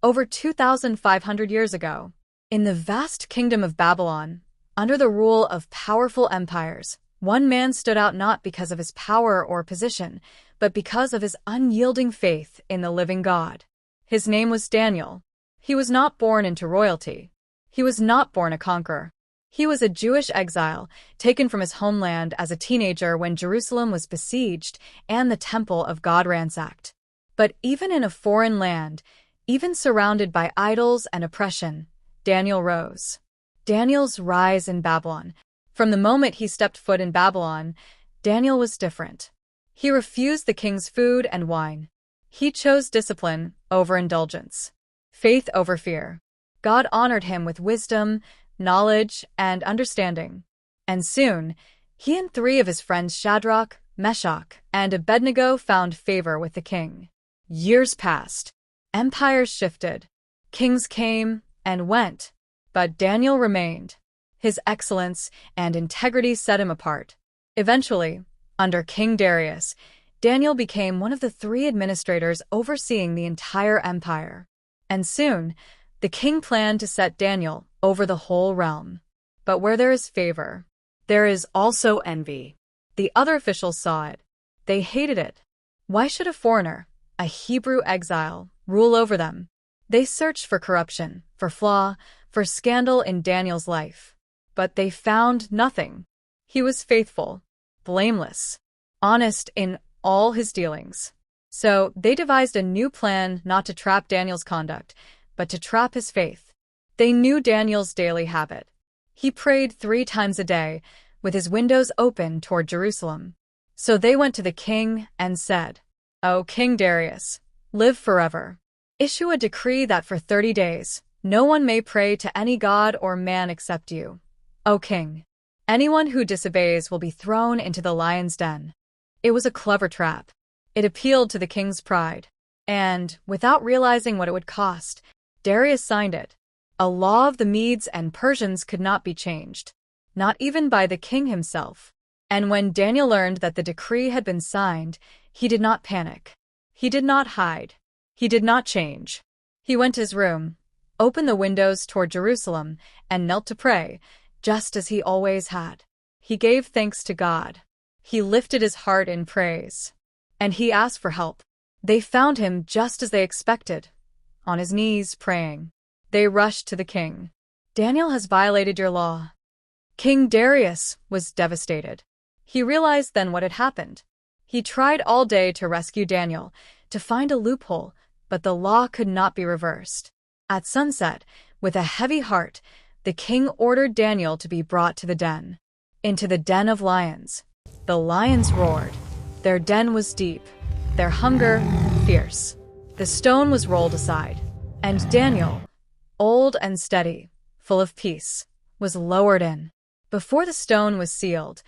over 2,500 years ago. In the vast kingdom of Babylon, under the rule of powerful empires, one man stood out not because of his power or position, but because of his unyielding faith in the living God. His name was Daniel. He was not born into royalty. He was not born a conqueror. He was a Jewish exile, taken from his homeland as a teenager when Jerusalem was besieged and the temple of God ransacked. But even in a foreign land, even surrounded by idols and oppression, Daniel rose. Daniel's rise in Babylon. From the moment he stepped foot in Babylon, Daniel was different. He refused the king's food and wine. He chose discipline over indulgence, faith over fear. God honored him with wisdom, knowledge, and understanding. And soon, he and 3 of his friends Shadrach, Meshach, and Abednego found favor with the king. Years passed. Empires shifted. Kings came and went. But Daniel remained. His excellence and integrity set him apart. Eventually, under King Darius, Daniel became one of the 3 administrators overseeing the entire empire. And soon, the king planned to set Daniel over the whole realm. But where there is favor, there is also envy. The other officials saw it. They hated it. Why should a foreigner, a Hebrew exile, rule over them? They searched for corruption, for flaw, for scandal in Daniel's life. But they found nothing. He was faithful, blameless, honest in all his dealings. So they devised a new plan not to trap Daniel's conduct, but to trap his faith. They knew Daniel's daily habit. He prayed 3 times a day, with his windows open toward Jerusalem. So they went to the king and said, "O King Darius, live forever. Issue a decree that for 30 days, no one may pray to any god or man except you. O king, anyone who disobeys will be thrown into the lion's den." It was a clever trap. It appealed to the king's pride. And, without realizing what it would cost, Darius signed it. A law of the Medes and Persians could not be changed, not even by the king himself. And when Daniel learned that the decree had been signed, he did not panic. He did not hide. He did not change. He went to his room, opened the windows toward Jerusalem, and knelt to pray, just as he always had. He gave thanks to God. He lifted his heart in praise. And he asked for help. They found him just as they expected, on his knees praying. They rushed to the king. "Daniel has violated your law." King Darius was devastated. He realized then what had happened. He tried all day to rescue Daniel, to find a loophole, but the law could not be reversed. At sunset, with a heavy heart, the king ordered Daniel to be brought to the den. Into the den of lions. The lions roared. Their den was deep, their hunger fierce. The stone was rolled aside, and Daniel, old and steady, full of peace, was lowered in. Before the stone was sealed,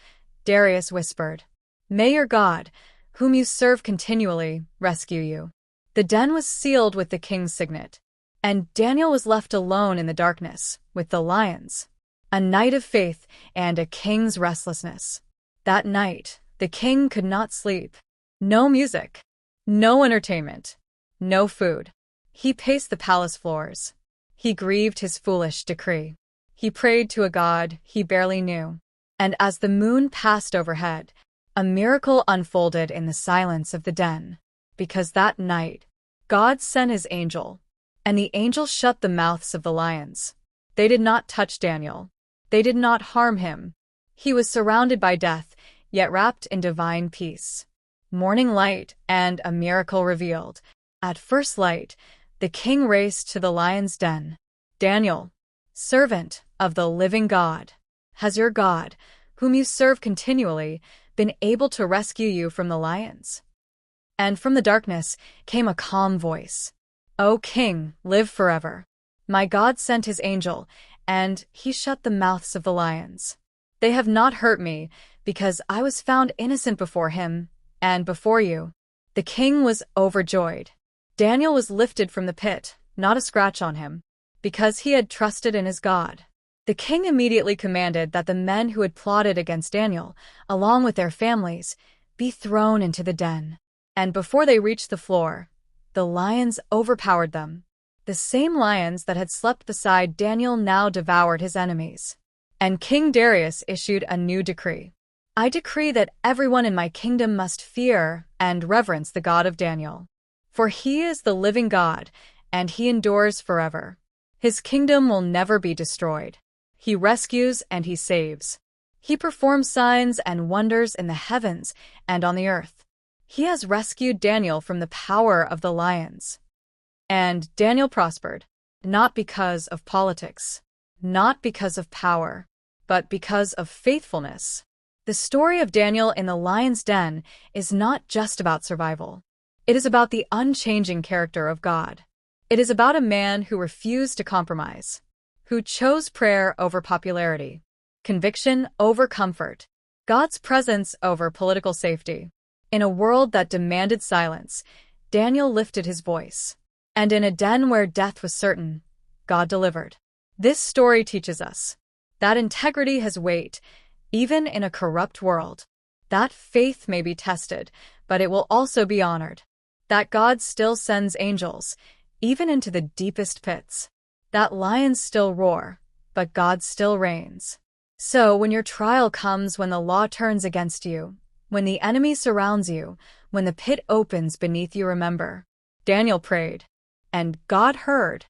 Darius whispered, "May your God, whom you serve continually, rescue you." The den was sealed with the king's signet, and Daniel was left alone in the darkness, with the lions. A night of faith and a king's restlessness. That night, the king could not sleep. No music, no entertainment, no food. He paced the palace floors. He grieved his foolish decree. He prayed to a God he barely knew. And as the moon passed overhead, a miracle unfolded in the silence of the den. Because that night, God sent his angel, and the angel shut the mouths of the lions. They did not touch Daniel. They did not harm him. He was surrounded by death, yet wrapped in divine peace. Morning light and a miracle revealed. At first light, the king raced to the lion's den. "Daniel, servant of the living God, has your God, whom you serve continually, been able to rescue you from the lions?" And from the darkness came a calm voice. "O king, live forever. My God sent his angel, and he shut the mouths of the lions. They have not hurt me, because I was found innocent before him and before you." The king was overjoyed. Daniel was lifted from the pit, not a scratch on him, because he had trusted in his God. The king immediately commanded that the men who had plotted against Daniel, along with their families, be thrown into the den. And before they reached the floor, the lions overpowered them. The same lions that had slept beside Daniel now devoured his enemies. And King Darius issued a new decree. I decree that everyone in my kingdom must fear and reverence the God of Daniel. For he is the living God, and he endures forever. His kingdom will never be destroyed. He rescues and he saves. He performs signs and wonders in the heavens and on the earth. He has rescued Daniel from the power of the lions. And Daniel prospered, not because of politics, not because of power, but because of faithfulness. The story of Daniel in the lion's den is not just about survival. It is about the unchanging character of God. It is about a man who refused to compromise, who chose prayer over popularity, conviction over comfort, God's presence over political safety. In a world that demanded silence, Daniel lifted his voice. And in a den where death was certain, God delivered. This story teaches us that integrity has weight, even in a corrupt world. That faith may be tested, but it will also be honored. That God still sends angels, even into the deepest pits. That lions still roar, but God still reigns. So when your trial comes, when the law turns against you, when the enemy surrounds you, when the pit opens beneath you, remember, Daniel prayed, and God heard.